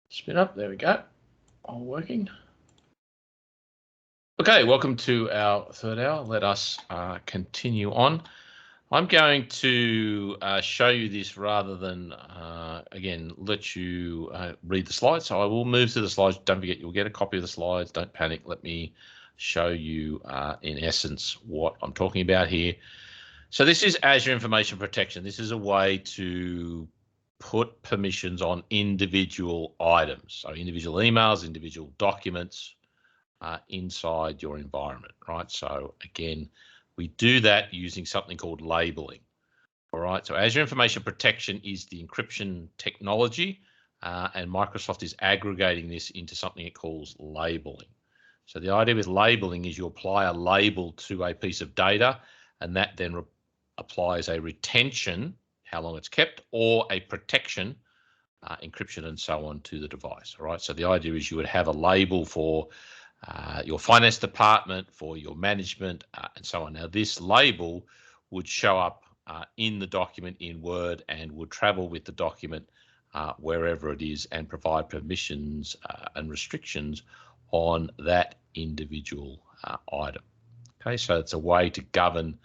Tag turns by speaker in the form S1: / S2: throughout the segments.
S1: Spin up, there we go, all working. Okay, welcome to our third hour. Let us continue on. I'm going to show you this rather than, again, let you read the slides. So I will move to the slides. Don't forget, you'll get a copy of the slides. Don't panic. Let me show you, in essence, what I'm talking about here. So this is Azure Information Protection. This is a way to put permissions on individual items, so individual emails, individual documents inside your environment, right? So again, we do that using something called labeling. All right, so Azure Information Protection is the encryption technology, and Microsoft is aggregating this into something it calls labeling. So the idea with labeling is you apply a label to a piece of data, and that then applies a retention, how long it's kept, or a protection, encryption and so on, to the device. All right, so the idea is you would have a label for your finance department, for your management, and so on. Now, this label would show up in the document in Word and would travel with the document wherever it is and provide permissions and restrictions on that individual item. Okay, so it's a way to govern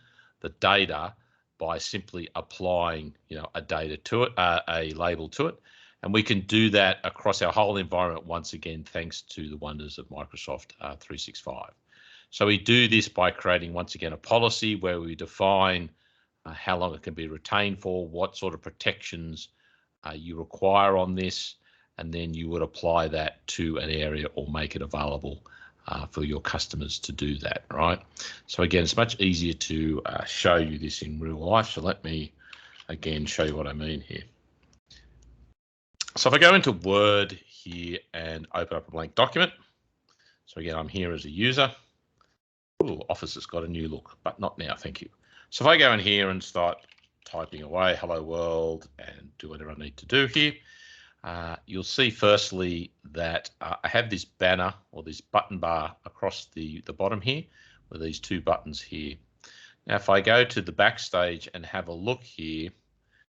S1: the data by simply applying, a data to it, a label to it. And we can do that across our whole environment, once again, thanks to the wonders of Microsoft 365. So we do this by creating, once again, a policy where we define how long it can be retained for, what sort of protections you require on this, and then you would apply that to an area or make it available for your customers to do that, right? So again, it's much easier to show you this in real life. So let me, again, show you what I mean here. So if I go into Word here and open up a blank document, so again, I'm here as a user. Ooh, Office has got a new look, but not now, thank you. So if I go in here and start typing away, hello world, and do whatever I need to do here, you'll see firstly that I have this banner or this button bar across the bottom here with these two buttons here. Now, if I go to the backstage and have a look here,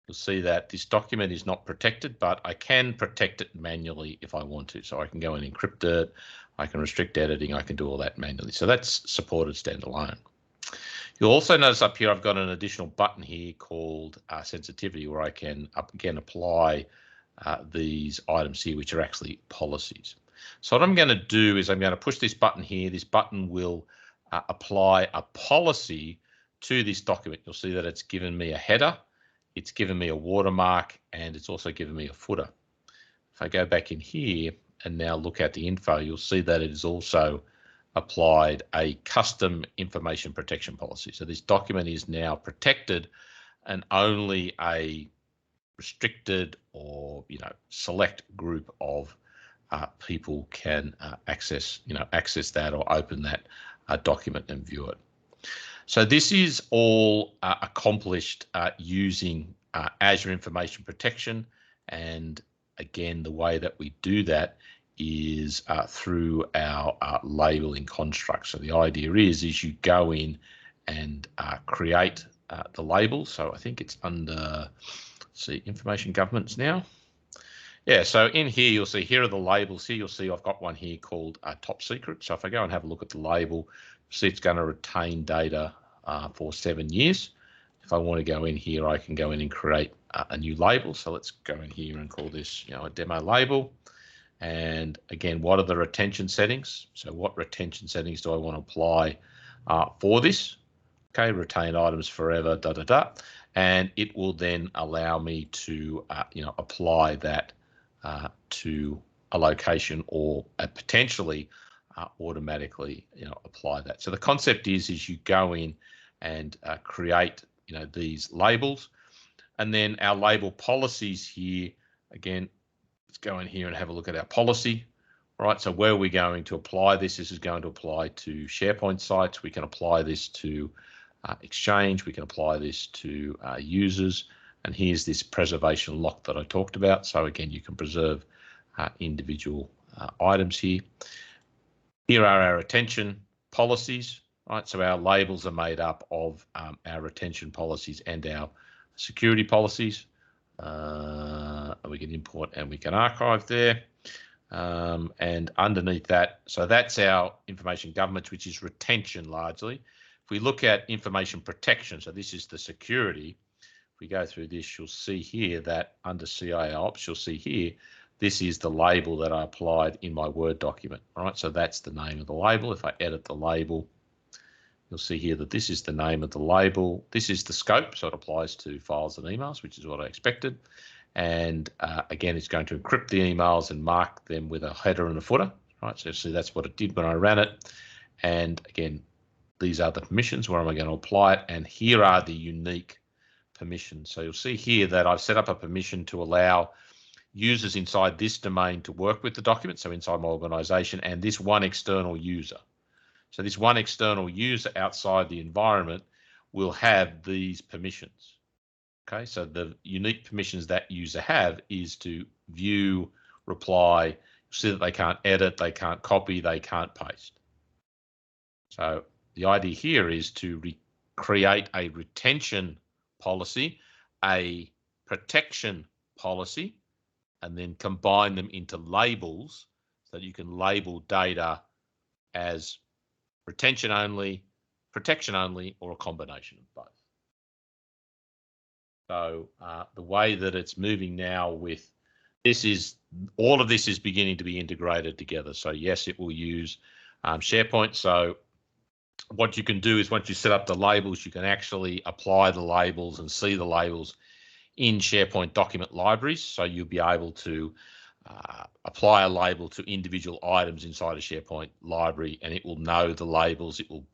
S1: you'll see that this document is not protected, but I can protect it manually if I want to. So I can go and encrypt it, I can restrict editing, I can do all that manually. So that's supported standalone. You'll also notice up here I've got an additional button here called sensitivity, where I can again apply these items here, which are actually policies. So what I'm going to do is I'm going to push this button here. This button will apply a policy to this document. You'll see that it's given me a header, it's given me a watermark, and it's also given me a footer. If I go back in here and now look at the info, you'll see that it is also applied a custom information protection policy. So this document is now protected, and only a restricted or select group of people can access that or open that document and view it. So this is all accomplished using Azure Information Protection, and again, the way that we do that is through our labeling construct. So the idea is you go in and create the label. So I think it's under, see, information governance now. Yeah, so in here, you'll see here are the labels here. You'll see I've got one here called top secret. So if I go and have a look at the label, see it's going to retain data for 7 years. If I want to go in here, I can go in and create a new label. So let's go in here and call this, a demo label. And again, what are the retention settings? So what retention settings do I want to apply for this? Okay, retain items forever, and it will then allow me to, apply that to a location, or potentially automatically, apply that. So the concept is you go in and create, these labels, and then our label policies here. Again, let's go in here and have a look at our policy. Right, so where are we going to apply this? This is going to apply to SharePoint sites. We can apply this to Exchange. We can apply this to users. And here's this preservation lock that I talked about. So again, you can preserve individual items here. Here are our retention policies. Right, so our labels are made up of our retention policies and our security policies. and we can import and we can archive there. And underneath that, so that's our information governance, which is retention largely. If we look at information protection, so this is the security. If we go through this, you'll see here that under CIOps, you'll see here, this is the label that I applied in my Word document. All right, so that's the name of the label. If I edit the label, you'll see here that this is the name of the label. This is the scope, so it applies to files and emails, which is what I expected. And again, it's going to encrypt the emails and mark them with a header and a footer. Right, so see that's what it did when I ran it. And again, these are the permissions. Where am I going to apply it? And here are the unique permissions. So you'll see here that I've set up a permission to allow users inside this domain to work with the document, so inside my organization, and this one external user. So this one external user outside the environment will have these permissions. Okay, so the unique permissions that user have is to view, reply, see that they can't edit, they can't copy, they can't paste. So the idea here is to create a retention policy, a protection policy, and then combine them into labels so that you can label data as retention only, protection only, or a combination of both. So the way that it's moving now with this is, all of this is beginning to be integrated together. So yes, it will use SharePoint. So what you can do is once you set up the labels, you can actually apply the labels and see the labels in SharePoint document libraries. So you'll be able to apply a label to individual items inside a SharePoint library, and it will know the labels. It will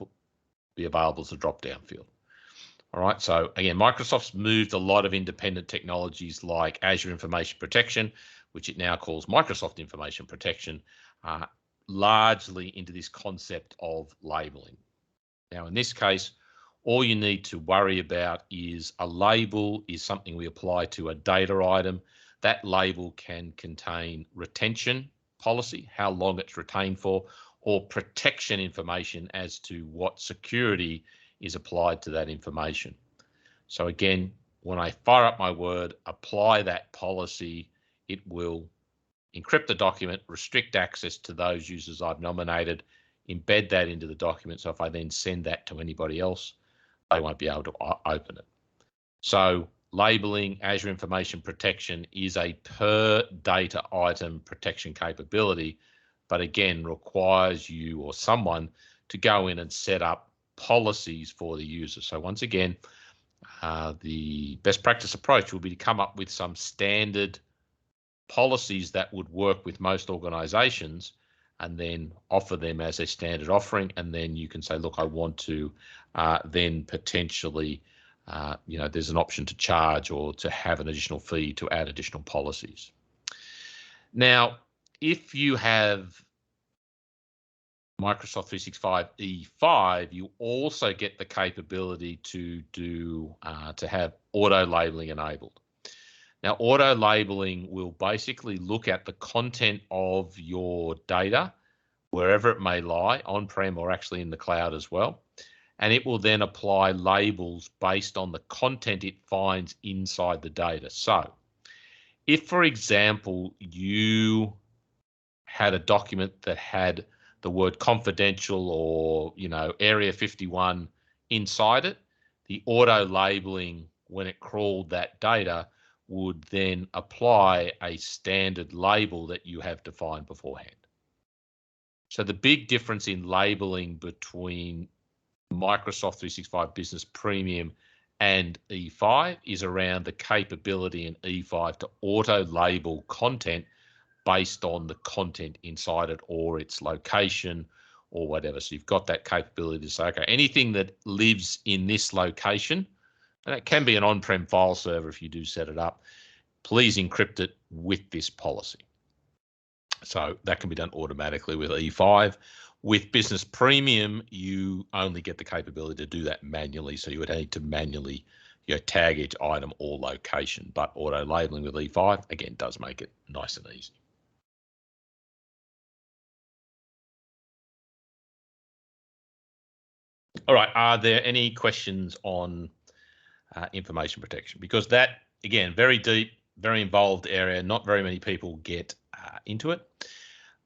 S1: be available as a drop-down field. All right, so again, Microsoft's moved a lot of independent technologies like Azure Information Protection, which it now calls Microsoft Information Protection, largely into this concept of labeling. Now, in this case, all you need to worry about is a label is something we apply to a data item. That label can contain retention policy, how long it's retained for, or protection information as to what security is applied to that information. So again, when I fire up my Word, apply that policy, it will encrypt the document, restrict access to those users I've nominated, embed that into the document. So if I then send that to anybody else, they won't be able to open it. So labeling, Azure Information Protection is a per data item protection capability, but again, requires you or someone to go in and set up policies for the user. So once again, the best practice approach will be to come up with some standard policies that would work with most organizations and then offer them as a standard offering. And then you can say, look, I want to then potentially, there's an option to charge or to have an additional fee to add additional policies. Now, if you have Microsoft 365 E5, you also get the capability to have auto labeling enabled. Now, auto labeling will basically look at the content of your data, wherever it may lie, on-prem or actually in the cloud as well, and it will then apply labels based on the content it finds inside the data. So, if, for example, you had a document that had the word confidential or, Area 51 inside it, the auto labeling, when it crawled that data, would then apply a standard label that you have defined beforehand. So the big difference in labeling between Microsoft 365 Business Premium and E5 is around the capability in E5 to auto label content based on the content inside it or its location or whatever. So you've got that capability to say, okay, anything that lives in this location, and it can be an on-prem file server if you do set it up, please encrypt it with this policy. So that can be done automatically with E5. With Business Premium, you only get the capability to do that manually. So you would need to manually tag each item or location. But auto labeling with E5, again, does make it nice and easy. All right, are there any questions on information protection? Because that, again, very deep, very involved area. Not very many people get into it.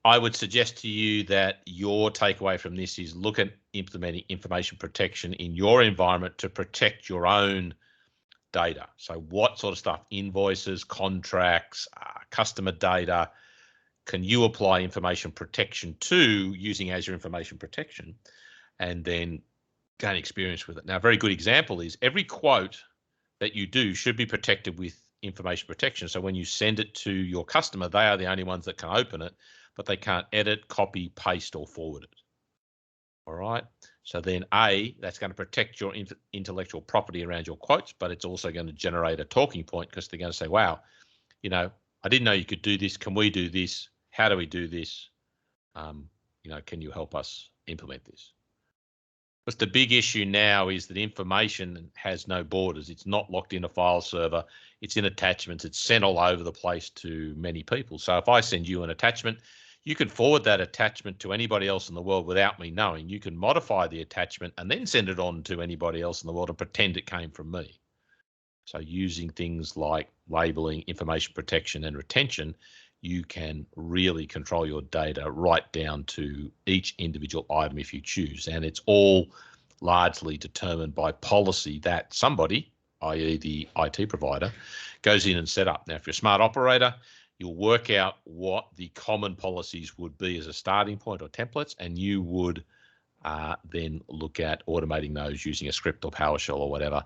S1: I would suggest to you that your takeaway from this is look at implementing information protection in your environment to protect your own data. So what sort of stuff, invoices, contracts, customer data, can you apply information protection to using Azure Information Protection and then gain experience with it? Now, a very good example is every quote that you do should be protected with information protection. So when you send it to your customer, they are the only ones that can open it, but they can't edit, copy, paste, or forward it. All right. So then that's going to protect your intellectual property around your quotes, but it's also going to generate a talking point because they're going to say, wow, you know, I didn't know you could do this. Can we do this? How do we do this? You know, can you help us implement this? But the big issue now is that information has no borders. It's not locked in a file server. It's in attachments. It's sent all over the place to many people. So if I send you an attachment, you can forward that attachment to anybody else in the world without me knowing. You can modify the attachment and then send it on to anybody else in the world and pretend it came from me. So using things like labeling, information protection, and retention, you can really control your data right down to each individual item if you choose. And it's all largely determined by policy that somebody, i.e. the IT provider, goes in and set up. Now, if you're a smart operator, you'll work out what the common policies would be as a starting point or templates, and you would then look at automating those using a script or PowerShell or whatever,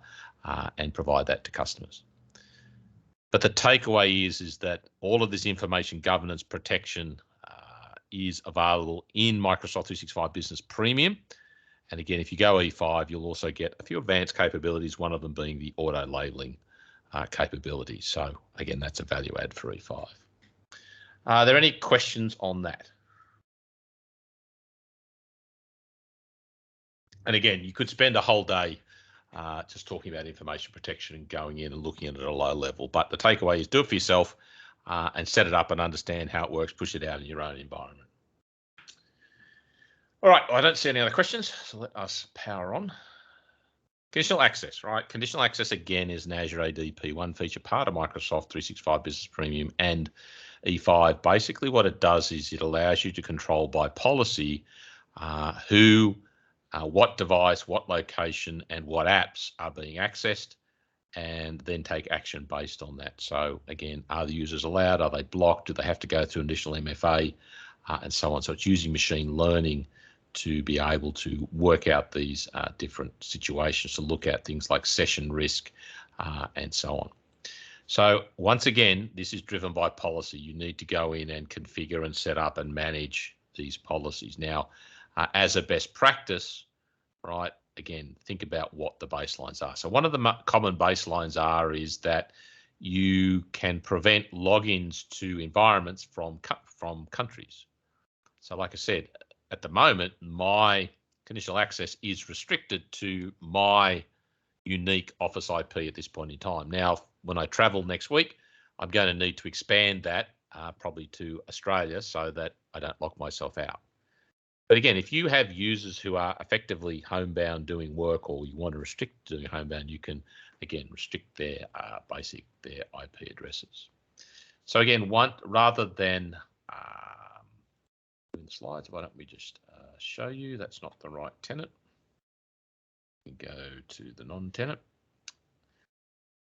S1: and provide that to customers. But the takeaway is that all of this information governance protection is available in Microsoft 365 Business Premium. And again, if you go E5, you'll also get a few advanced capabilities, one of them being the auto-labeling capability. So again, that's a value add for E5. Are there any questions on that? And again, you could spend a whole day just talking about information protection and going in and looking at it at a low level. But the takeaway is do it for yourself and set it up and understand how it works, push it out in your own environment. All right, I don't see any other questions, so let us power on. Conditional access, right? Conditional access, again, is an Azure AD P1 feature, part of Microsoft 365 Business Premium and E5. Basically, what it does is it allows you to control by policy who, what device, what location, and what apps are being accessed, and then take action based on that. So again, are the users allowed? Are they blocked? Do they have to go through initial MFA, and so on? So it's using machine learning to be able to work out these different situations, to look at things like session risk and so on. So once again, this is driven by policy. You need to go in and configure and set up and manage these policies. Now, as a best practice, right, again, think about what the baselines are. So one of the common baselines is that you can prevent logins to environments from countries. So like I said, at the moment, my conditional access is restricted to my unique Office IP at this point in time. Now, when I travel next week, I'm going to need to expand that probably to Australia so that I don't lock myself out. But again, if you have users who are effectively homebound doing work, or you want to restrict doing homebound, you can, again, restrict their their IP addresses. So again, rather than in the slides, why don't we just show you? That's not the right tenant. We go to the non-tenant.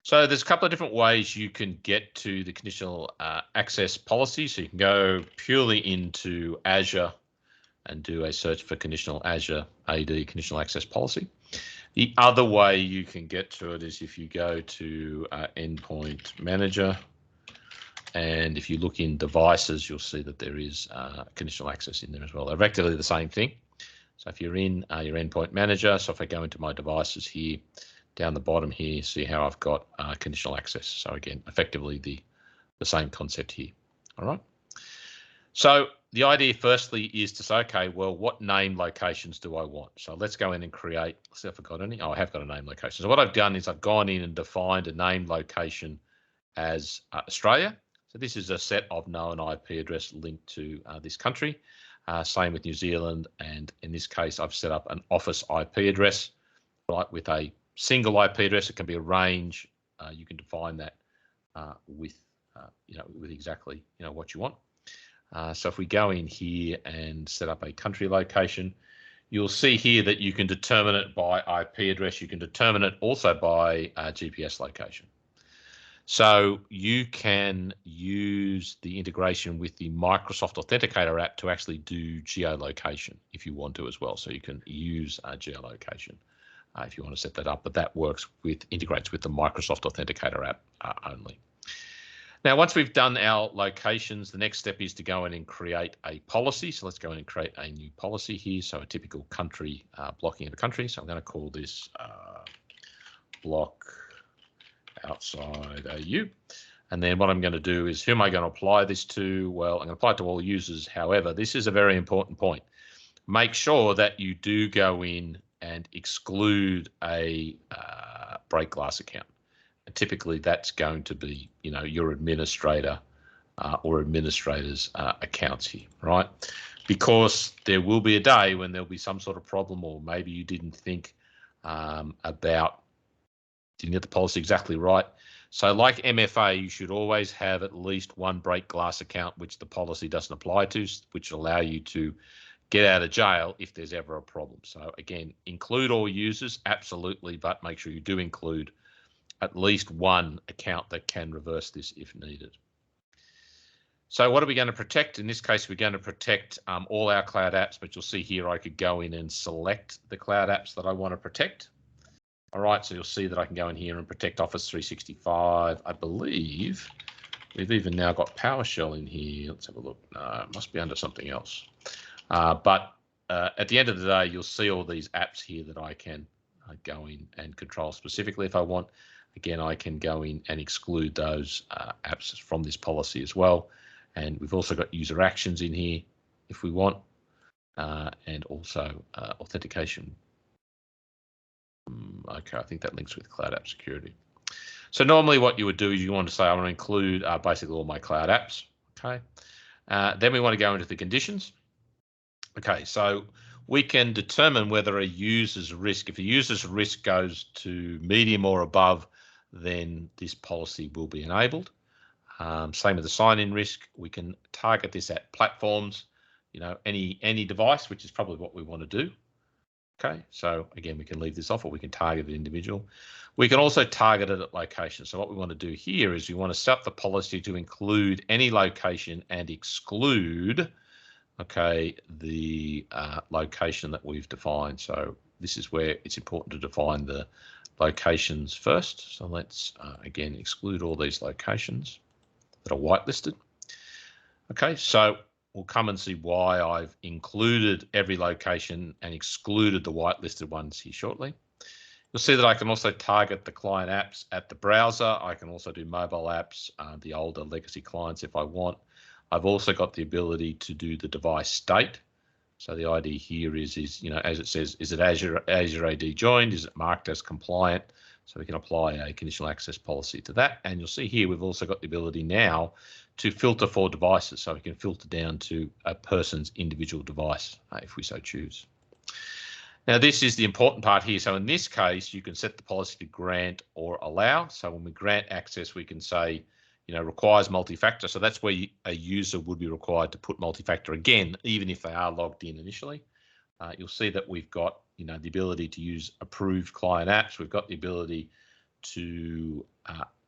S1: So there's a couple of different ways you can get to the conditional access policy. So you can go purely into Azure and do a search for conditional Azure AD conditional access policy. The other way you can get to it is if you go to Endpoint Manager, and if you look in devices, you'll see that there is conditional access in there as well. They're effectively the same thing. So if you're in your Endpoint Manager, so if I go into my devices here, down the bottom here, see how I've got conditional access. So again, effectively the same concept here. All right. So the idea firstly is to say, okay, well, what name locations do I want? So let's go in and create, let's see if I've got any. Oh, I have got a name location. So what I've done is I've gone in and defined a name location as Australia. So this is a set of known IP address linked to this country. Same with New Zealand. And in this case, I've set up an Office IP address, right, with a single IP address. It can be a range. You can define that with with exactly what you want. So if we go in here and set up a country location, you'll see here that you can determine it by IP address. You can determine it also by GPS location. So you can use the integration with the Microsoft Authenticator app to actually do geolocation if you want to as well. So you can use geolocation if you want to set that up, but that integrates with the Microsoft Authenticator app only. Now, once we've done our locations, the next step is to go in and create a policy. So let's go in and create a new policy here. So a typical country, blocking of a country. So I'm going to call this block outside AU. And then what I'm going to do is, who am I going to apply this to? Well, I'm going to apply it to all users. However, this is a very important point. Make sure that you do go in and exclude a break glass account. And typically, that's going to be, your administrator or administrator's accounts here, right? Because there will be a day when there'll be some sort of problem, or maybe you didn't think didn't get the policy exactly right. So like MFA, you should always have at least one break glass account which the policy doesn't apply to, which will allow you to get out of jail if there's ever a problem. So again, include all users, absolutely, but make sure you do include at least one account that can reverse this if needed. So what are we going to protect? In this case, we're going to protect all our cloud apps, but you'll see here I could go in and select the cloud apps that I want to protect. All right, so you'll see that I can go in here and protect Office 365. I believe we've even now got PowerShell in here. Let's have a look. No, it must be under something else. But at the end of the day, you'll see all these apps here that I can go in and control specifically if I want. Again, I can go in and exclude those apps from this policy as well. And we've also got user actions in here if we want, and also authentication. Okay, I think that links with Cloud App Security. So normally what you would do is you want to say, I want to include basically all my cloud apps. Okay, then we want to go into the conditions. Okay, so we can determine whether a user's risk, if a user's risk goes to medium or above, then this policy will be enabled. Same with the sign-in risk. We can target this at platforms, any device, which is probably what we want to do. Okay, so again, we can leave this off, or we can target the individual. We can also target it at location. So what we want to do here is we want to set up the policy to include any location and exclude, okay, the location that we've defined. So this is where it's important to define the locations first. So let's again exclude all these locations that are whitelisted. Okay, so we'll come and see why I've included every location and excluded the whitelisted ones here shortly. You'll see that I can also target the client apps at the browser. I can also do mobile apps, the older legacy clients if I want. I've also got the ability to do the device state. So the idea here is as it says, is it Azure AD joined? Is it marked as compliant? So we can apply a conditional access policy to that. And you'll see here, we've also got the ability now to filter for devices. So we can filter down to a person's individual device if we so choose. Now, this is the important part here. So in this case, you can set the policy to grant or allow. So when we grant access, we can say, requires multi-factor. So that's where a user would be required to put multi-factor again, even if they are logged in initially. You'll see that we've got, the ability to use approved client apps. We've got the ability to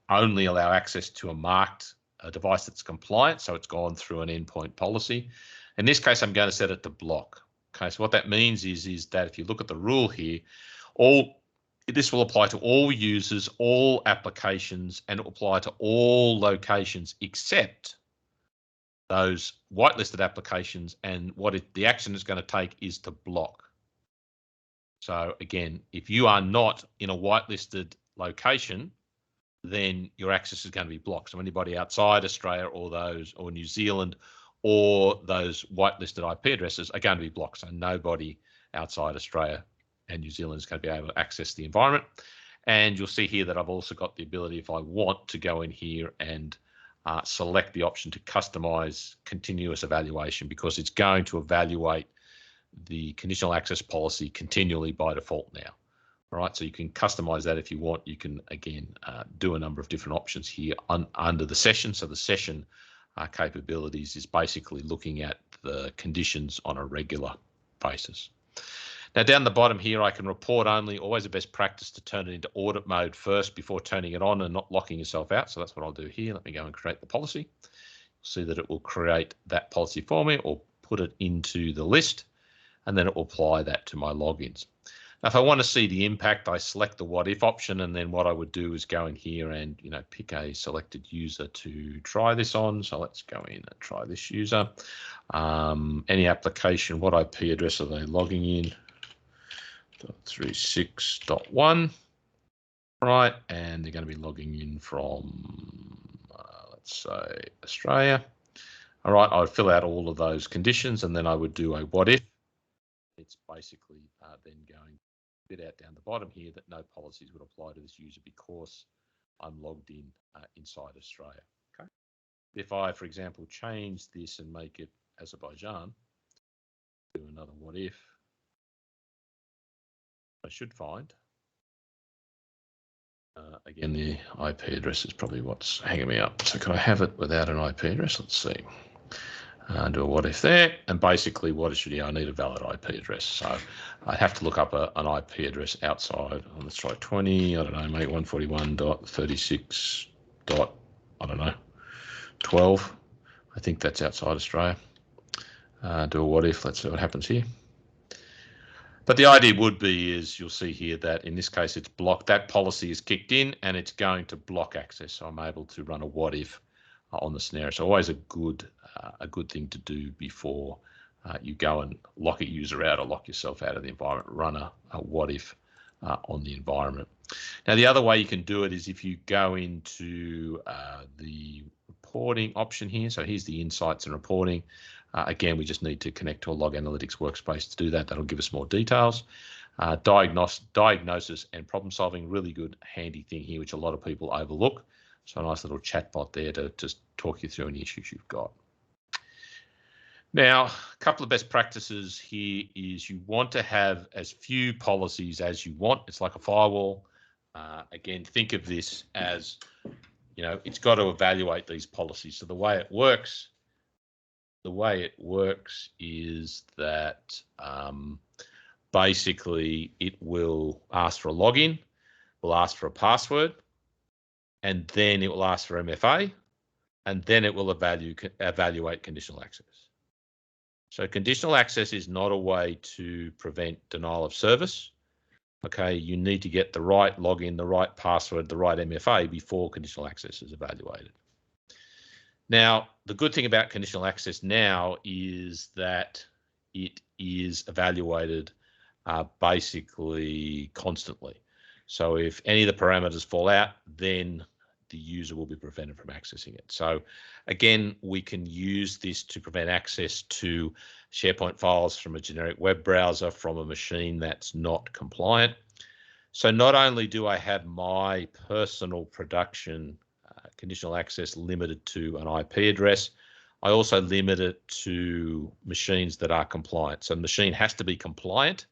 S1: only allow access to a device that's compliant. So it's gone through an endpoint policy. In this case, I'm going to set it to block. Okay, so what that means is that if you look at the rule here, this will apply to all users, all applications, and it will apply to all locations except those whitelisted applications. And the action it's going to take is to block. So again, if you are not in a whitelisted location, then your access is going to be blocked. So anybody outside Australia or New Zealand or those whitelisted IP addresses are going to be blocked. So nobody outside Australia and New Zealand is going to be able to access the environment. And you'll see here that I've also got the ability, if I want, to go in here and select the option to customize continuous evaluation, because it's going to evaluate the conditional access policy continually by default now. All right, so you can customize that if you want. You can, again, do a number of different options here under the session. So the session capabilities is basically looking at the conditions on a regular basis. Now down the bottom here, I can report only. Always a best practice to turn it into audit mode first before turning it on and not locking yourself out. So that's what I'll do here. Let me go and create the policy. See that it will create that policy for me or put it into the list, and then it will apply that to my logins. Now, if I want to see the impact, I select the what if option, and then what I would do is go in here and pick a selected user to try this on. So let's go in and try this user. Any application, what IP address are they logging in? 36.1, right? And they're going to be logging in from, let's say, Australia. All right, I would fill out all of those conditions, and then I would do a what if. It's basically then going a bit out down the bottom here that no policies would apply to this user because I'm logged in inside Australia. Okay. If I, for example, change this and make it Azerbaijan, do another what if, I should find, again, the IP address is probably what's hanging me up. So can I have it without an IP address? Let's see. Do a what if there, and basically what it should be, I need a valid IP address. So I have to look up an IP address outside. Let's try 20, I don't know, mate, 141.36. I don't know, 12. I think that's outside Australia. Do a what if, let's see what happens here. But the idea would be is you'll see here that in this case it's blocked. That policy is kicked in and it's going to block access. So I'm able to run a what if on the scenario. So always a good thing to do before you go and lock a user out or lock yourself out of the environment. Run a what if on the environment. Now the other way you can do it is if you go into the reporting option here. So here's the insights and reporting. Again, we just need to connect to a log analytics workspace to do that. That'll give us more details. Diagnosis and problem solving, really good handy thing here, which a lot of people overlook. So a nice little chat bot there to just talk you through any issues you've got. Now, a couple of best practices here is you want to have as few policies as you want. It's like a firewall. Again, think of this as, it's got to evaluate these policies. So the way it works is that basically it will ask for a login, will ask for a password, and then it will ask for MFA, and then it will evaluate conditional access. So conditional access is not a way to prevent denial of service. Okay, you need to get the right login, the right password, the right MFA before conditional access is evaluated. Now, the good thing about conditional access now is that it is evaluated basically constantly. So if any of the parameters fall out, then the user will be prevented from accessing it. So again, we can use this to prevent access to SharePoint files from a generic web browser from a machine that's not compliant. So not only do I have my personal production conditional access limited to an IP address, I also limit it to machines that are compliant. So the machine has to be compliant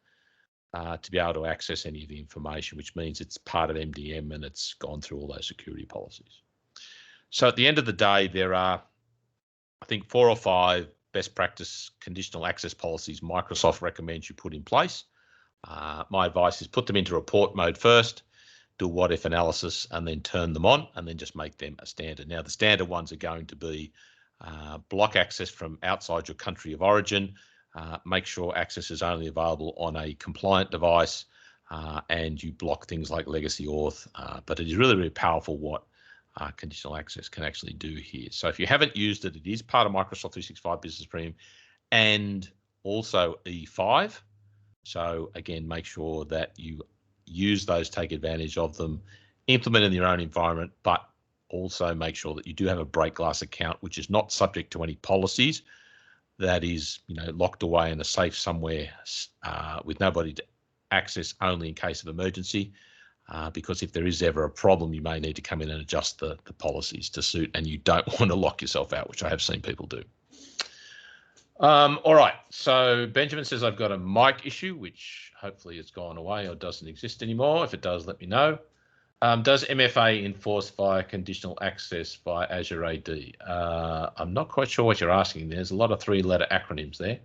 S1: to be able to access any of the information, which means it's part of MDM and it's gone through all those security policies. So at the end of the day, there are, I think, 4 or 5 best practice conditional access policies Microsoft recommends you put in place. My advice is put them into report mode first, do a what if analysis, and then turn them on, and then just make them a standard. Now, the standard ones are going to be block access from outside your country of origin, make sure access is only available on a compliant device, and you block things like legacy auth. But it is really, really powerful what conditional access can actually do here. So if you haven't used it, it is part of Microsoft 365 Business Premium and also E5. So again, make sure that you use those, take advantage of them, implement in your own environment, but also make sure that you do have a break glass account, which is not subject to any policies, that is, locked away in a safe somewhere with nobody to access, only in case of emergency. Because if there is ever a problem, you may need to come in and adjust the policies to suit, and you don't want to lock yourself out, which I have seen people do. All right, so Benjamin says I've got a mic issue, which hopefully has gone away or doesn't exist anymore. If it does, let me know. Does MFA enforce via conditional access by Azure AD? I'm not quite sure what you're asking. There's a lot of three-letter acronyms there.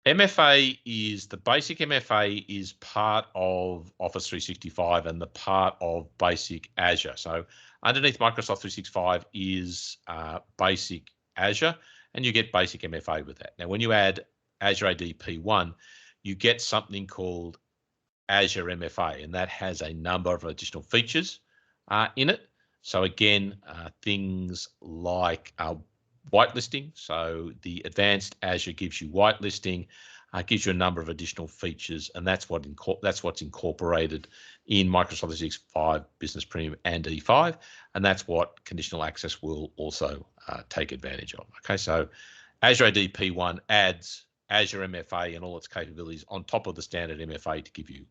S1: MFA is, the basic MFA is part of Office 365 and the part of basic Azure. So underneath Microsoft 365 is basic Azure, and you get basic MFA with that. Now, when you add Azure AD P1, you get something called Azure MFA, and that has a number of additional features in it. So again, things like whitelisting. So the advanced Azure gives you whitelisting, gives you a number of additional features, and that's what's incorporated in Microsoft 365 Business Premium and E5, and that's what Conditional Access will also take advantage of. Okay, so Azure AD P1 adds Azure MFA and all its capabilities on top of the standard MFA to give you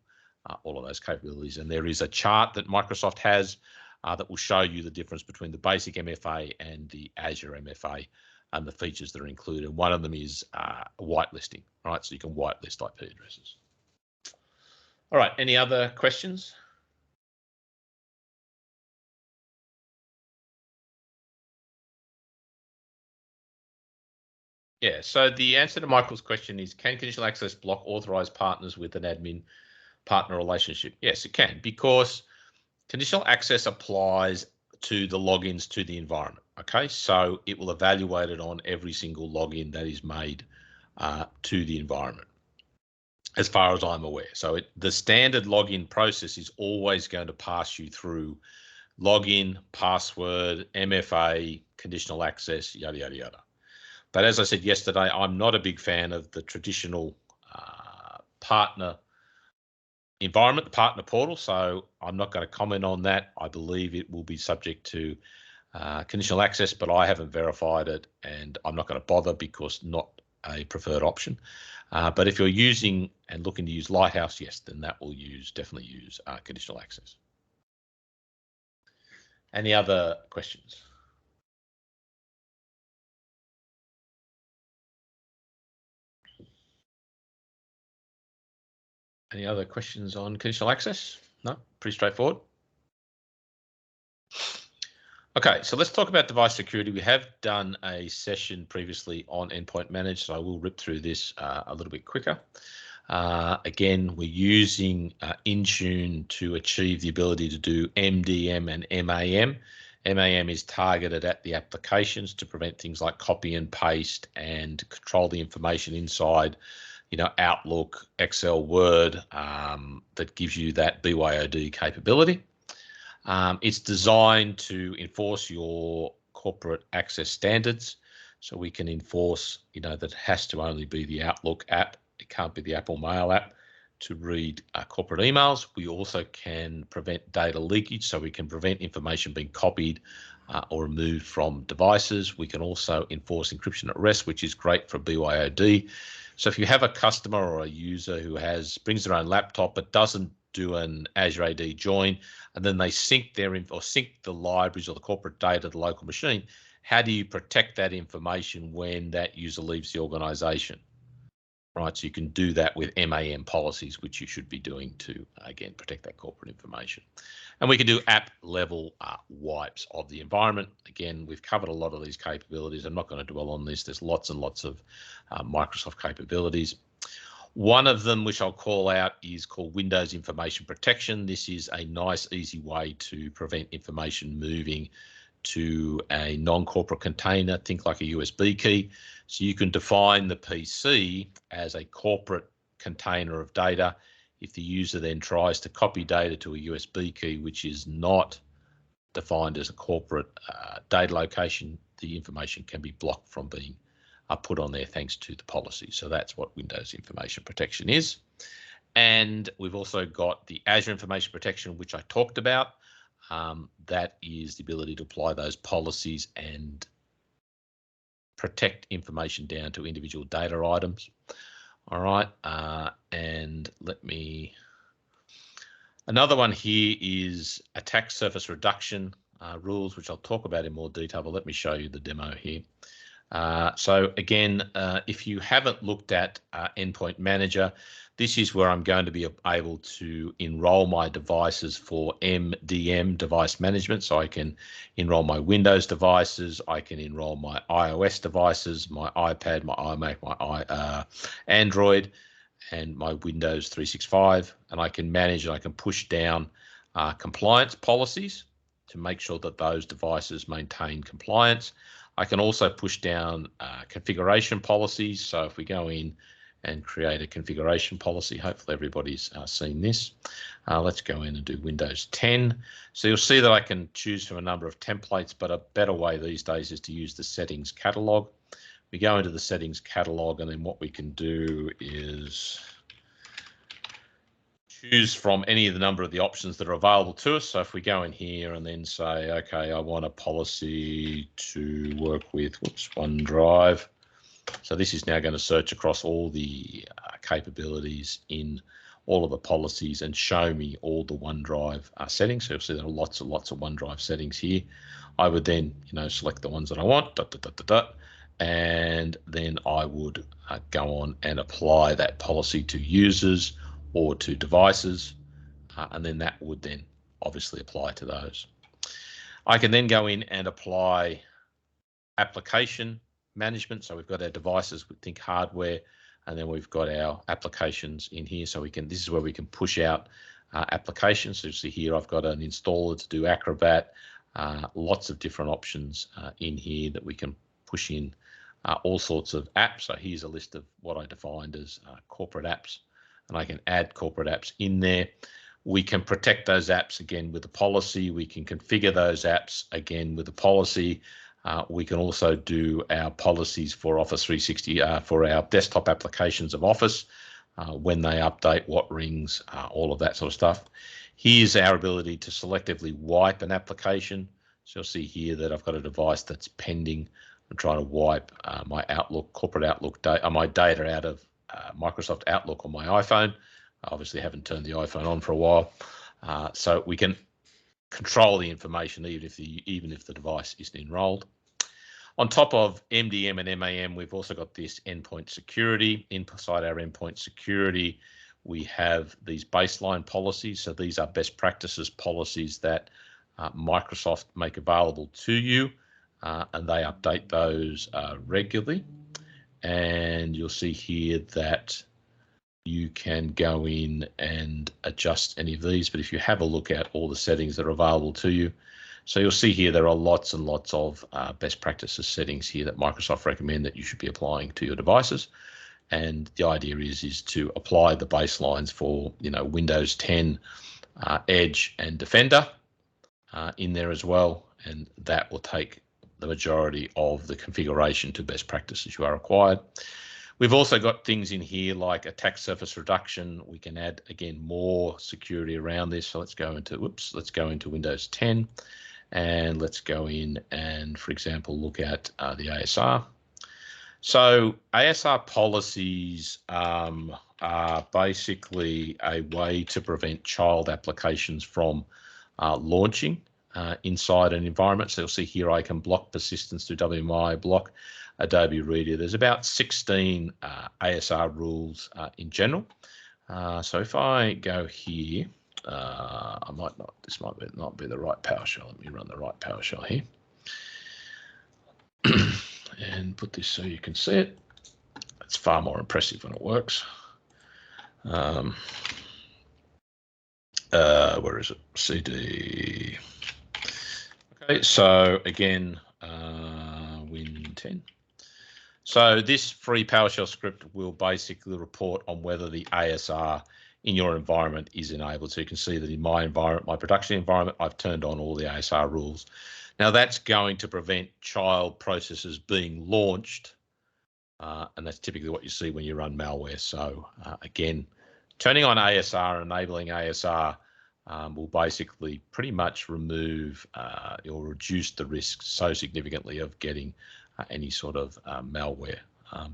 S1: all of those capabilities. And there is a chart that Microsoft has that will show you the difference between the basic MFA and the Azure MFA and the features that are included. One of them is whitelisting, right? So you can whitelist IP addresses. All right, any other questions? Yeah, so the answer to Michael's question is, can conditional access block authorized partners with an admin partner relationship? Yes, it can, because conditional access applies to the logins to the environment. Okay, so it will evaluate it on every single login that is made to the environment, as far as I'm aware. So the standard login process is always going to pass you through login, password, MFA, conditional access, yada, yada, yada. But as I said yesterday, I'm not a big fan of the traditional partner environment, the partner portal. So I'm not going to comment on that. I believe it will be subject to conditional access, but I haven't verified it, and I'm not going to bother because not a preferred option. But if you're using and looking to use Lighthouse, yes, then that will definitely use conditional access. Any other questions? Any other questions on conditional access? No, pretty straightforward. Okay, so let's talk about device security. We have done a session previously on endpoint managed, so I will rip through this a little bit quicker. Again, we're using Intune to achieve the ability to do MDM and MAM. MAM is targeted at the applications to prevent things like copy and paste and control the information inside, Outlook, Excel, Word, that gives you that BYOD capability. It's designed to enforce your corporate access standards. So we can enforce, that it has to only be the Outlook app. It can't be the Apple Mail app to read corporate emails. We also can prevent data leakage. So we can prevent information being copied or removed from devices. We can also enforce encryption at rest, which is great for BYOD. So if you have a customer or a user who brings their own laptop but doesn't do an Azure AD join, and then they sync sync the libraries or the corporate data to the local machine, how do you protect that information when that user leaves the organization? Right, so you can do that with MAM policies, which you should be doing to, again, protect that corporate information. And we can do app level wipes of the environment. Again, we've covered a lot of these capabilities. I'm not going to dwell on this. There's lots and lots of Microsoft capabilities. One of them, which I'll call out, is called Windows Information Protection. This is a nice, easy way to prevent information moving to a non-corporate container, think like a USB key. So you can define the PC as a corporate container of data. If the user then tries to copy data to a USB key, which is not defined as a corporate data location, the information can be blocked from being put on there thanks to the policy. So that's what Windows Information Protection is. And we've also got the Azure Information Protection, which I talked about. That is the ability to apply those policies and protect information down to individual data items. All right, and another one here is attack surface reduction rules, which I'll talk about in more detail, but let me show you the demo here. So again, if you haven't looked at Endpoint Manager, this is where I'm going to be able to enroll my devices for MDM, device management. So I can enroll my Windows devices, I can enroll my iOS devices, my iPad, my iMac, my Android, and my Windows 365. And I can manage and I can push down compliance policies to make sure that those devices maintain compliance. I can also push down configuration policies. So if we go in and create a configuration policy, hopefully everybody's seen this. Let's go in and do Windows 10. So you'll see that I can choose from a number of templates, but a better way these days is to use the settings catalog. We go into the settings catalog, and then what we can do is choose from any of the number of the options that are available to us. So if we go in here and then say, okay, I want a policy to work with, OneDrive. So this is now going to search across all the capabilities in all of the policies and show me all the OneDrive settings. So you'll see there are lots and lots of OneDrive settings here. I would then, select the ones that I want, and then I would go on and apply that policy to users or to devices, and then that would then obviously apply to those. I can then go in and apply application management. So we've got our devices, we think hardware, and then we've got our applications in here. So this is where we can push out applications. So you see here, I've got an installer to do Acrobat, lots of different options in here that we can push in all sorts of apps. So here's a list of what I defined as corporate apps, and I can add corporate apps in there. We can protect those apps again with a policy. We can configure those apps again with a policy. We can also do our policies for Office 360 for our desktop applications of Office, when they update, what rings, all of that sort of stuff. Here's our ability to selectively wipe an application. So you'll see here that I've got a device that's pending. I'm trying to wipe my Outlook, corporate Outlook my data out of Microsoft Outlook on my iPhone. I obviously haven't turned the iPhone on for a while. So we can control the information even if the device isn't enrolled. On top of MDM and MAM, we've also got this Endpoint Security. Inside our Endpoint Security, we have these baseline policies. So these are best practices policies that Microsoft make available to you, and they update those regularly. And you'll see here that you can go in and adjust any of these, but if you have a look at all the settings that are available to you, so you'll see here there are lots and lots of best practices settings here that Microsoft recommend that you should be applying to your devices. And the idea is to apply the baselines for Windows 10, Edge, and Defender in there as well, and that will take the majority of the configuration to best practices you are required. We've also got things in here like attack surface reduction. We can add again more security around this. So let's go into Windows 10, and let's go in and, for example, look at the ASR. So ASR policies are basically a way to prevent child applications from launching inside an environment. So you'll see here I can block persistence through WMI, block Adobe Reader. There's about 16 ASR rules in general. So if I go here, this might not be the right PowerShell. Let me run the right PowerShell here. And put this so you can see it. It's far more impressive when it works. Where is it? CD. Okay, so again, Win 10. So this free PowerShell script will basically report on whether the ASR in your environment is enabled. So you can see that in my environment, my production environment, I've turned on all the ASR rules. Now that's going to prevent child processes being launched, and that's typically what you see when you run malware. So again, turning on ASR, enabling ASR will basically pretty much remove or reduce the risk so significantly of getting any sort of malware.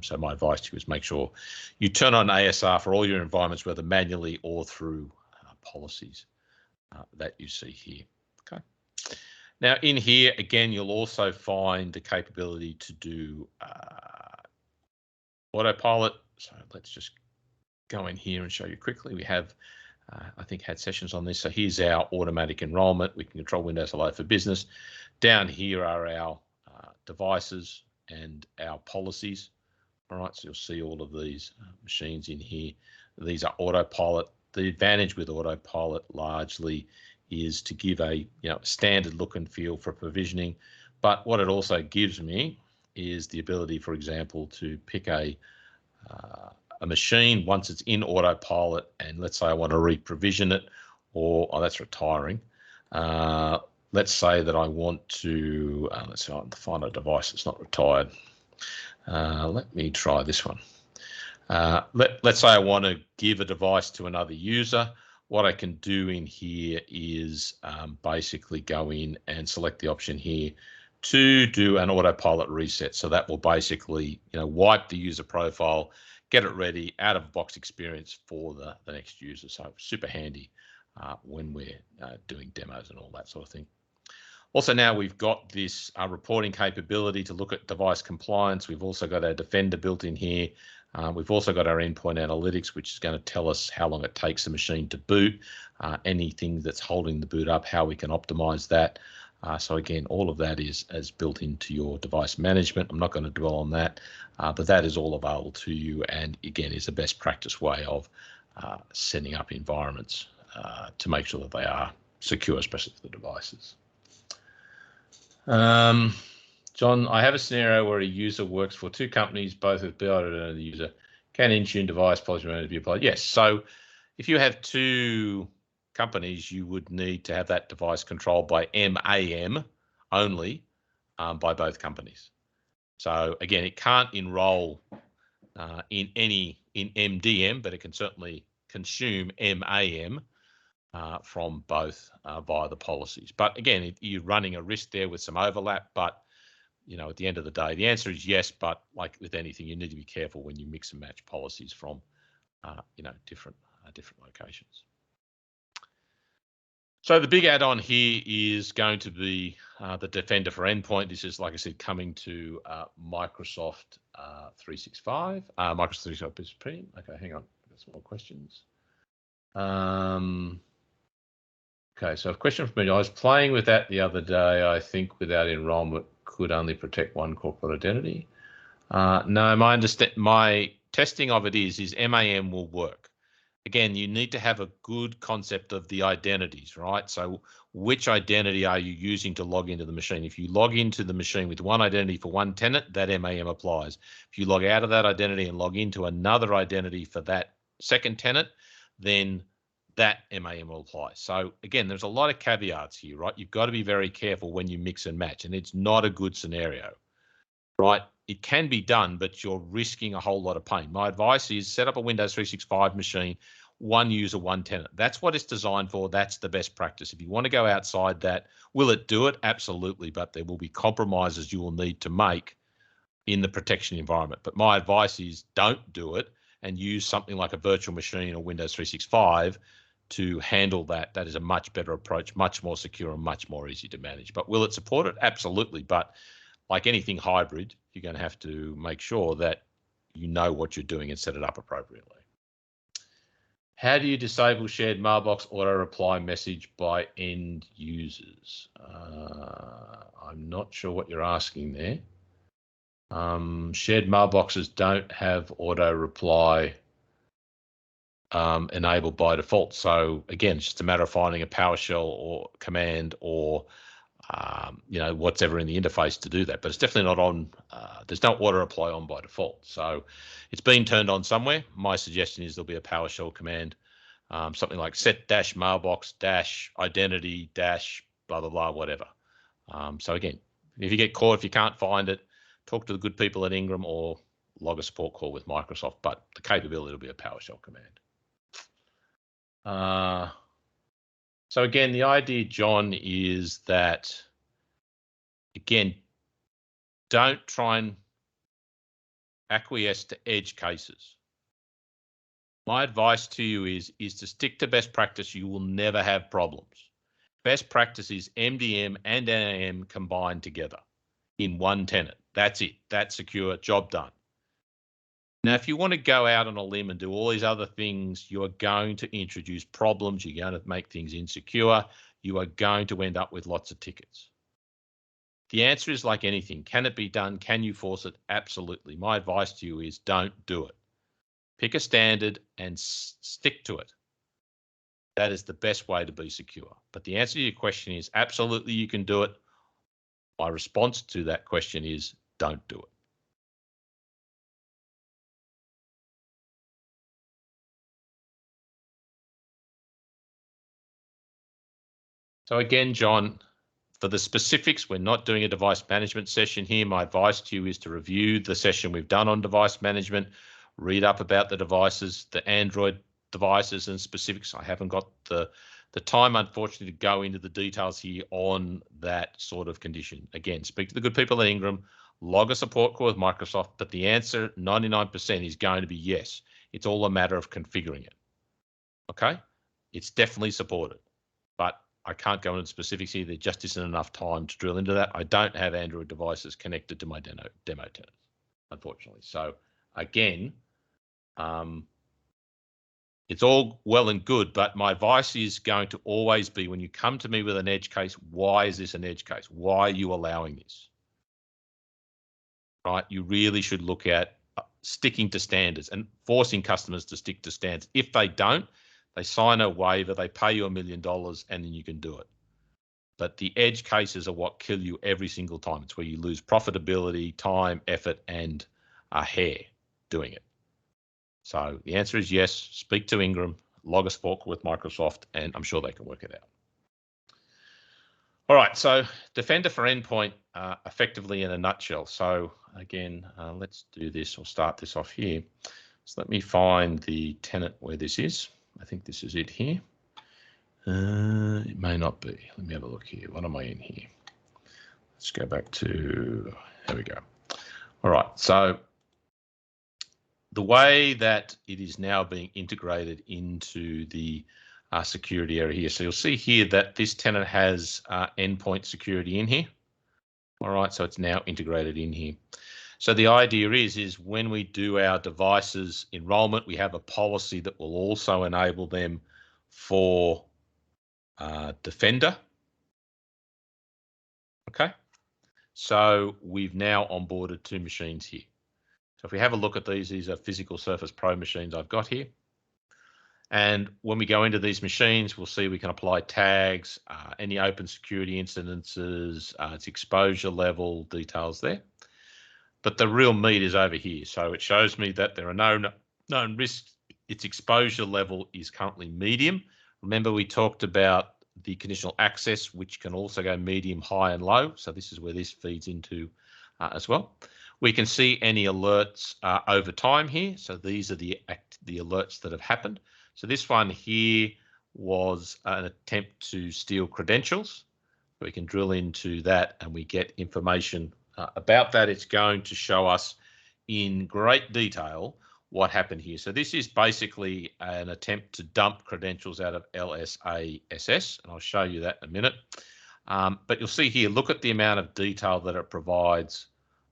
S1: So my advice to you is make sure you turn on ASR for all your environments, whether manually or through policies that you see here. Okay. Now in here, again, you'll also find the capability to do autopilot. So let's just go in here and show you quickly. We have, I think, had sessions on this. So here's our automatic enrollment. We can control Windows Hello for Business. Down here are our devices and our policies. All right, so you'll see all of these machines in here. These are autopilot. The advantage with autopilot largely is to give a standard look and feel for provisioning. But what it also gives me is the ability, for example, to pick a machine once it's in autopilot, and let's say I want to re-provision it, or that's retiring. Let's say that I want to, let's say I want to find a device that's not retired. Let me try this one. Let's say I want to give a device to another user. What I can do in here is basically go in and select the option here to do an autopilot reset. So that will basically wipe the user profile, get it ready, out of box experience for the next user. So super handy when we're doing demos and all that sort of thing. Also, now we've got this reporting capability to look at device compliance. We've also got our Defender built in here. We've also got our endpoint analytics, which is going to tell us how long it takes the machine to boot, anything that's holding the boot up, how we can optimize that. So again, all of that is built into your device management. I'm not going to dwell on that, but that is all available to you, and again, is a best practice way of setting up environments to make sure that they are secure, especially for the devices. John, I have a scenario where a user works for two companies, both with BI and the user. Can Intune device policy manager be applied? Yes. So if you have two companies, you would need to have that device controlled by MAM only by both companies. So again, it can't enroll in MDM, but it can certainly consume MAM from both via the policies. But again, you're running a risk there with some overlap, but at the end of the day, the answer is yes, but like with anything, you need to be careful when you mix and match policies from different locations. So the big add-on here is going to be the Defender for Endpoint. This is, like I said, coming to Microsoft 365, Microsoft 365 Business Premium. Okay, hang on, I've got some more questions. Okay, so a question from me. I was playing with that the other day. I think without enrollment could only protect one corporate identity. No, my testing of it is MAM will work. Again, you need to have a good concept of the identities, right? So which identity are you using to log into the machine? If you log into the machine with one identity for one tenant, that MAM applies. If you log out of that identity and log into another identity for that second tenant, then that MAM will apply. So again, there's a lot of caveats here, right? You've got to be very careful when you mix and match, and it's not a good scenario, right? It can be done, but you're risking a whole lot of pain. My advice is set up a Windows 365 machine, one user, one tenant. That's what it's designed for. That's the best practice. If you want to go outside that, will it do it? Absolutely, but there will be compromises you will need to make in the protection environment. But my advice is don't do it and use something like a virtual machine or Windows 365 to handle that. That is a much better approach, much more secure and much more easy to manage. But will it support it? Absolutely. But like anything hybrid, you're going to have to make sure that you know what you're doing and set it up appropriately. How do you disable shared mailbox auto reply message by end users? I'm not sure what you're asking there. Shared mailboxes don't have auto reply enabled by default. So again, it's just a matter of finding a PowerShell or command or whatever in the interface to do that. But it's definitely not on. There's no auto reply on by default. So it's been turned on somewhere. My suggestion is there'll be a PowerShell command, something like set dash mailbox dash identity dash blah blah blah whatever. So again, if you get caught, if you can't find it, talk to the good people at Ingram or log a support call with Microsoft. But the capability will be a PowerShell command. So again, the idea, John, is that, again, don't try and acquiesce to edge cases. My advice to you is to stick to best practice. You will never have problems. best practice is MDM and NAM combined together in one tenant. That's it. That's secure. Job done. Now, if you want to go out on a limb and do all these other things, you are going to introduce problems. You're going to make things insecure. You are going to end up with lots of tickets. The answer is like anything. Can it be done? Can you force it? Absolutely. My advice to you is don't do it. Pick a standard and stick to it. That is the best way to be secure. But the answer to your question is absolutely you can do it. My response to that question is don't do it. So again, John, for the specifics, we're not doing a device management session here. My advice to you is to review the session we've done on device management, read up about the devices, the Android devices and specifics. I haven't got the time, unfortunately, to go into the details here on that sort of condition. Again, speak to the good people at Ingram, log a support call with Microsoft, but the answer 99% is going to be yes. It's all a matter of configuring it. Okay, it's definitely supported, but I can't go into specifics here. There just isn't enough time to drill into that. I don't have Android devices connected to my demo tenants, unfortunately. So again, it's all well and good, but my advice is going to always be when you come to me with an edge case, why is this an edge case? Why are you allowing this? Right? You really should look at sticking to standards and forcing customers to stick to standards. If they don't, they sign a waiver, they pay you $1 million, and then you can do it. But the edge cases are what kill you every single time. It's where you lose profitability, time, effort, and hair doing it. So the answer is yes. Speak to Ingram, log a support call with Microsoft, and I'm sure they can work it out. All right, so Defender for Endpoint, effectively in a nutshell. So again, let's do this. We'll start this off here. So let me find the tenant where this is. I think this is it here. It may not be. Let me have a look here. What am I in here? Let's go back to, there we go. All right, so the way that it is now being integrated into the security area here. So you'll see here that this tenant has endpoint security in here. All right, so it's now integrated in here. So the idea is when we do our devices enrollment, we have a policy that will also enable them for Defender. Okay, so we've now onboarded 2 machines here. So if we have a look at these are physical Surface Pro machines I've got here. And when we go into these machines, we'll see we can apply tags, any open security incidences, its exposure level details there. But the real meat is over here. So it shows me that there are no known risks. Its exposure level is currently medium. Remember, we talked about the conditional access, which can also go medium, high, and low. So this is where this feeds into as well. We can see any alerts over time here. So these are the alerts that have happened. So this one here was an attempt to steal credentials. We can drill into that and we get information about that. It's going to show us in great detail what happened here. So this is basically an attempt to dump credentials out of LSASS, and I'll show you that in a minute. But you'll see here, look at the amount of detail that it provides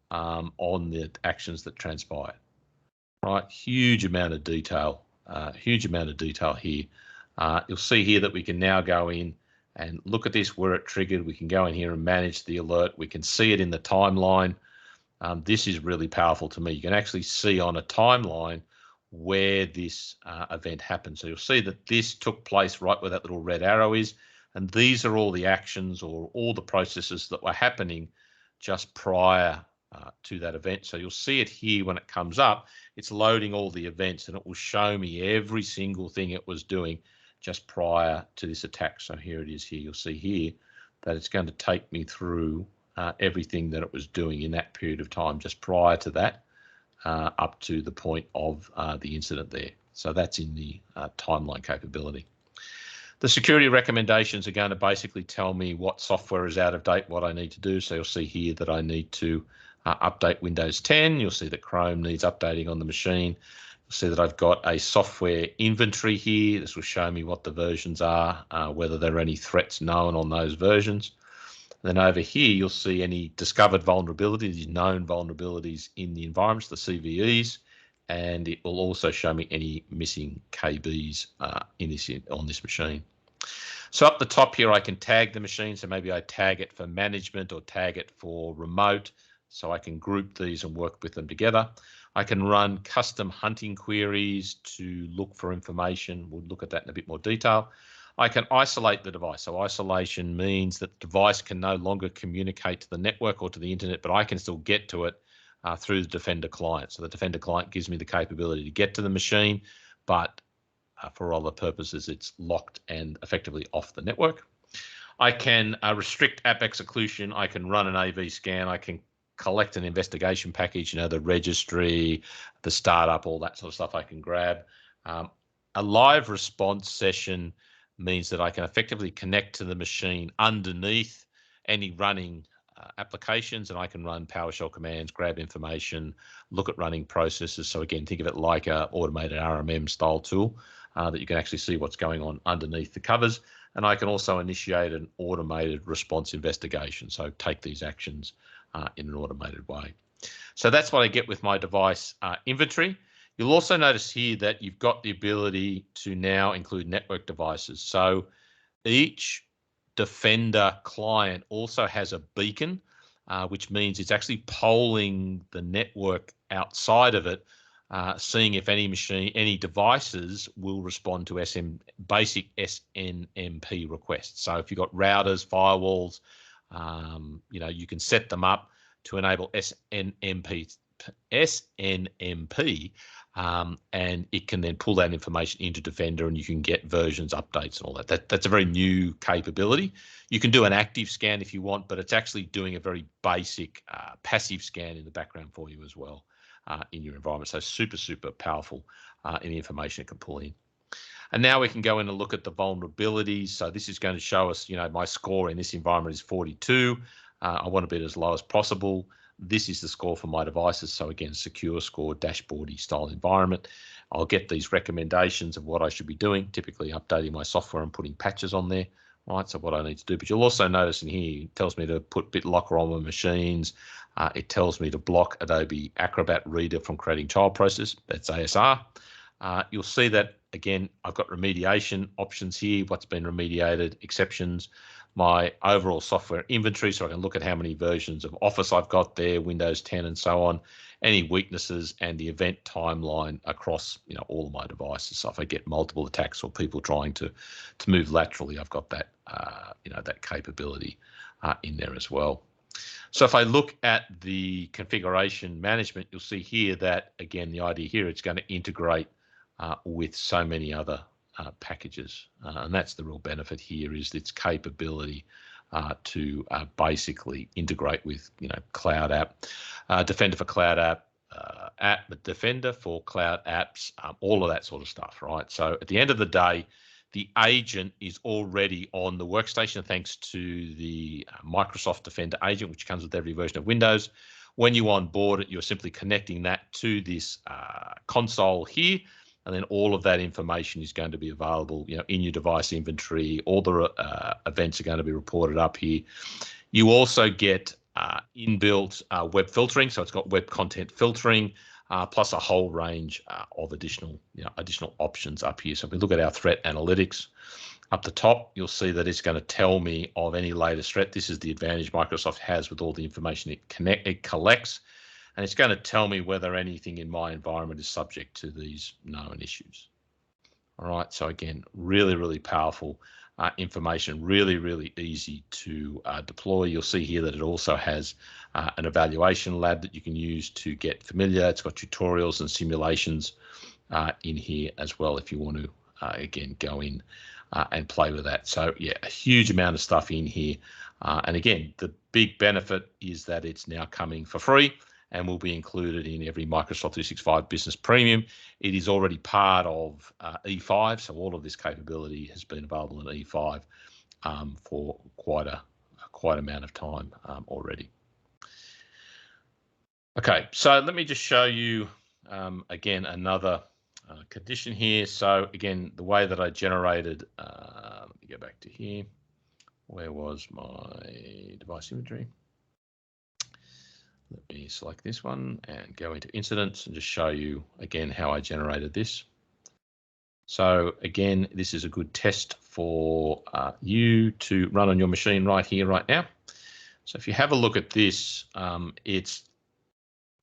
S1: on the actions that transpired. Right, huge amount of detail here. You'll see here that we can now go in and look at this where it triggered. We can go in here and manage the alert. We can see it in the timeline. This is really powerful to me. You can actually see on a timeline where this event happened. So you'll see that this took place right where that little red arrow is. And these are all the actions or all the processes that were happening just prior to that event. So you'll see it here when it comes up. It's loading all the events and it will show me every single thing it was doing just prior to this attack. So here it is here. You'll see here that it's going to take me through everything that it was doing in that period of time just prior to that up to the point of the incident there. So that's in the timeline capability. The security recommendations are going to basically tell me what software is out of date, what I need to do. So you'll see here that I need to update Windows 10. You'll see that Chrome needs updating on the machine. You'll See that I've got a software inventory here. This will show me what the versions are, whether there are any threats known on those versions. Then over here, you'll see any discovered vulnerabilities, known vulnerabilities in the environments, the CVEs, and it will also show me any missing KBs on this machine. So up the top here, I can tag the machine. So maybe I tag it for management or tag it for remote. So I can group these and work with them together. I can run custom hunting queries to look for information. We'll look at that in a bit more detail. I can isolate the device. So isolation means that the device can no longer communicate to the network or to the internet, but I can still get to it through the Defender client. So the Defender client gives me the capability to get to the machine, but for other purposes, it's locked and effectively off the network. I can restrict app execution. I can run an AV scan. I can collect an investigation package, the registry, the startup, all that sort of stuff I can grab. A live response session means that I can effectively connect to the machine underneath any running applications, and I can run PowerShell commands, grab information, look at running processes. So again, think of it like an automated RMM style tool that you can actually see what's going on underneath the covers. And I can also initiate an automated response investigation. So take these actions in an automated way. So that's what I get with my device inventory. You'll also notice here that you've got the ability to now include network devices. So each Defender client also has a beacon, which means it's actually polling the network outside of it, seeing if any devices will respond to basic SNMP requests. So if you've got routers, firewalls, you can set them up to enable SNMP, and it can then pull that information into Defender, and you can get versions, updates, and all that. That's a very new capability. You can do an active scan if you want, but it's actually doing a very basic passive scan in the background for you as well in your environment. So super, super powerful in the information it can pull in. And now we can go in and look at the vulnerabilities. So this is going to show us, my score in this environment is 42. I want to be as low as possible. This is the score for my devices. So again, secure score, dashboardy style environment. I'll get these recommendations of what I should be doing, typically updating my software and putting patches on there. Right, so what I need to do. But you'll also notice in here, it tells me to put BitLocker on my machines. It tells me to block Adobe Acrobat Reader from creating child process. That's ASR. You'll see that, again, I've got remediation options here, what's been remediated, exceptions, my overall software inventory, so I can look at how many versions of Office I've got there, Windows 10 and so on, any weaknesses, and the event timeline across all of my devices. So if I get multiple attacks or people trying to move laterally, I've got that that capability in there as well. So if I look at the configuration management, you'll see here that, again, the idea here, it's going to integrate with so many other packages, and that's the real benefit here, is its capability to basically integrate with cloud app, Defender for cloud app, Defender for cloud apps, all of that sort of stuff, right? So at the end of the day, the agent is already on the workstation thanks to the Microsoft Defender agent, which comes with every version of Windows. When you onboard it, you're simply connecting that to this console here, and then all of that information is going to be available, in your device inventory. All the events are going to be reported up here. You also get inbuilt web filtering, so it's got web content filtering, plus a whole range of additional options up here. So if we look at our threat analytics up the top, you'll see that it's going to tell me of any latest threat. This is the advantage Microsoft has with all the information it collects. And it's going to tell me whether anything in my environment is subject to these known issues. All right, so again, really, really powerful information, really, really easy to deploy. You'll see here that it also has an evaluation lab that you can use to get familiar. It's got tutorials and simulations in here as well if you want to, again, go in and play with that. So yeah, a huge amount of stuff in here. And again, the big benefit is that it's now coming for free and will be included in every Microsoft 365 Business Premium. It is already part of E5, so all of this capability has been available in E5 for quite amount of time already. Okay, so let me just show you again another condition here. So again, the way that I generated, let me go back to here. Where was my device inventory? Let me select this one and go into incidents and just show you again how I generated this. So again, this is a good test for you to run on your machine right here, right now. So if you have a look at this, it's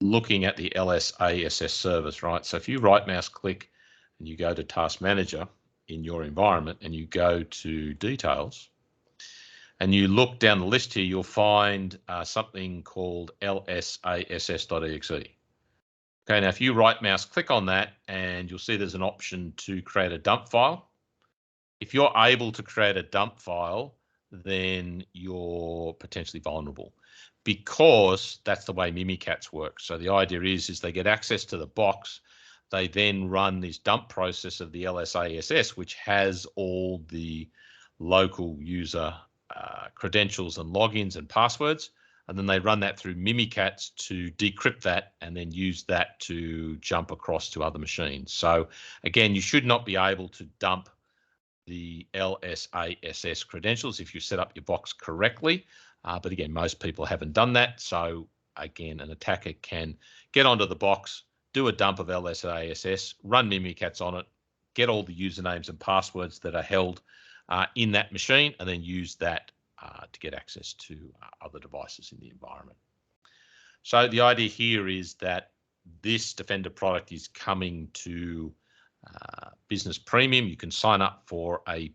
S1: looking at the LSASS service, right? So if you right mouse click and you go to Task Manager in your environment and you go to Details and you look down the list here, you'll find something called lsass.exe. Okay, now if you right mouse click on that and you'll see there's an option to create a dump file. If you're able to create a dump file, then you're potentially vulnerable because that's the way Mimikatz work. So the idea is they get access to the box. They then run this dump process of the LSASS, which has all the local user credentials and logins and passwords. And then they run that through Mimikatz to decrypt that and then use that to jump across to other machines. So again, you should not be able to dump the LSASS credentials if you set up your box correctly. But again, most people haven't done that. So again, an attacker can get onto the box, do a dump of LSASS, run Mimikatz on it, get all the usernames and passwords that are held in that machine, and then use that to get access to other devices in the environment. So the idea here is that this Defender product is coming to Business Premium. You can sign up for a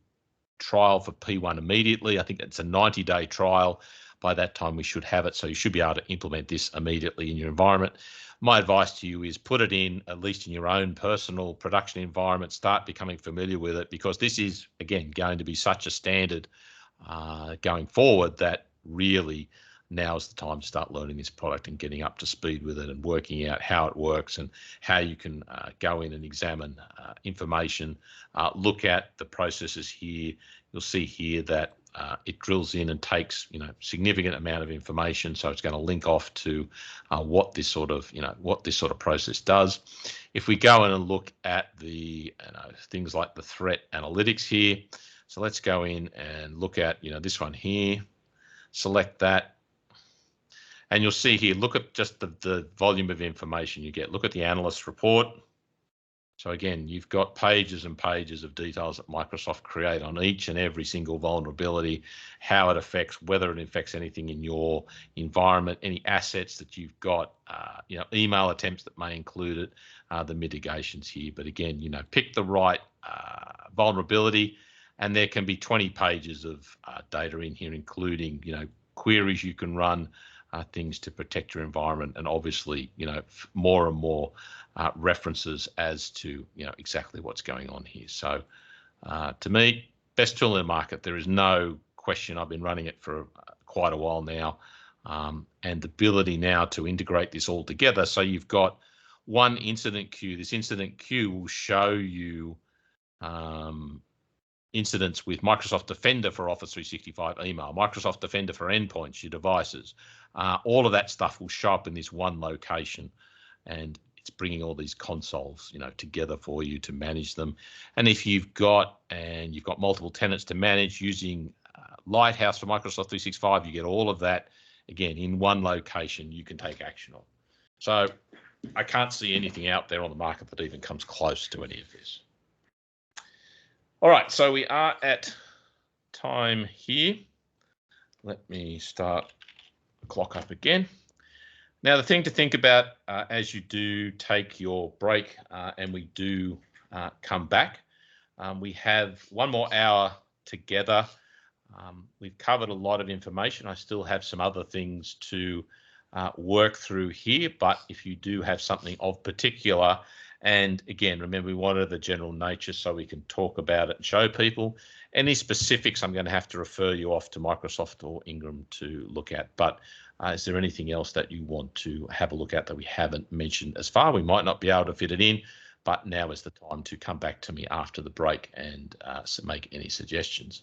S1: trial for P1 immediately. I think it's a 90-day trial. By that time, we should have it. So you should be able to implement this immediately in your environment. My advice to you is put it in, at least in your own personal production environment, start becoming familiar with it, because this is, again, going to be such a standard going forward that really now is the time to start learning this product and getting up to speed with it and working out how it works and how you can go in and examine information, look at the processes here. You'll see here that it drills in and takes, significant amount of information. So it's going to link off to what this sort of process does. If we go in and look at the things like the threat analytics here, so let's go in and look at this one here. Select that, and you'll see here. Look at just the volume of information you get. Look at the analyst report. So again, you've got pages and pages of details that Microsoft create on each and every single vulnerability, how it affects, whether it affects anything in your environment, any assets that you've got, email attempts that may include it, the mitigations here. But again, pick the right vulnerability, and there can be 20 pages of data in here, including, queries you can run, things to protect your environment, and obviously, more and more references as to, exactly what's going on here. So to me, best tool in the market. There is no question. I've been running it for quite a while now, and the ability now to integrate this all together. So you've got one incident queue. This incident queue will show you incidents with Microsoft Defender for Office 365 email, Microsoft Defender for endpoints, your devices. All of that stuff will show up in this one location, and it's bringing all these consoles, together for you to manage them. And if you've got multiple tenants to manage using Lighthouse for Microsoft 365, you get all of that again in one location. You can take action on. So I can't see anything out there on the market that even comes close to any of this. All right, so we are at time here. Let me start the clock up again. Now, the thing to think about as you do take your break and we do come back, we have one more hour together. We've covered a lot of information. I still have some other things to work through here, but if you do have something of particular, and again, remember, we wanted the general nature so we can talk about it and show people. Any specifics, I'm going to have to refer you off to Microsoft or Ingram to look at. But is there anything else that you want to have a look at that we haven't mentioned as far? We might not be able to fit it in, but now is the time to come back to me after the break and make any suggestions.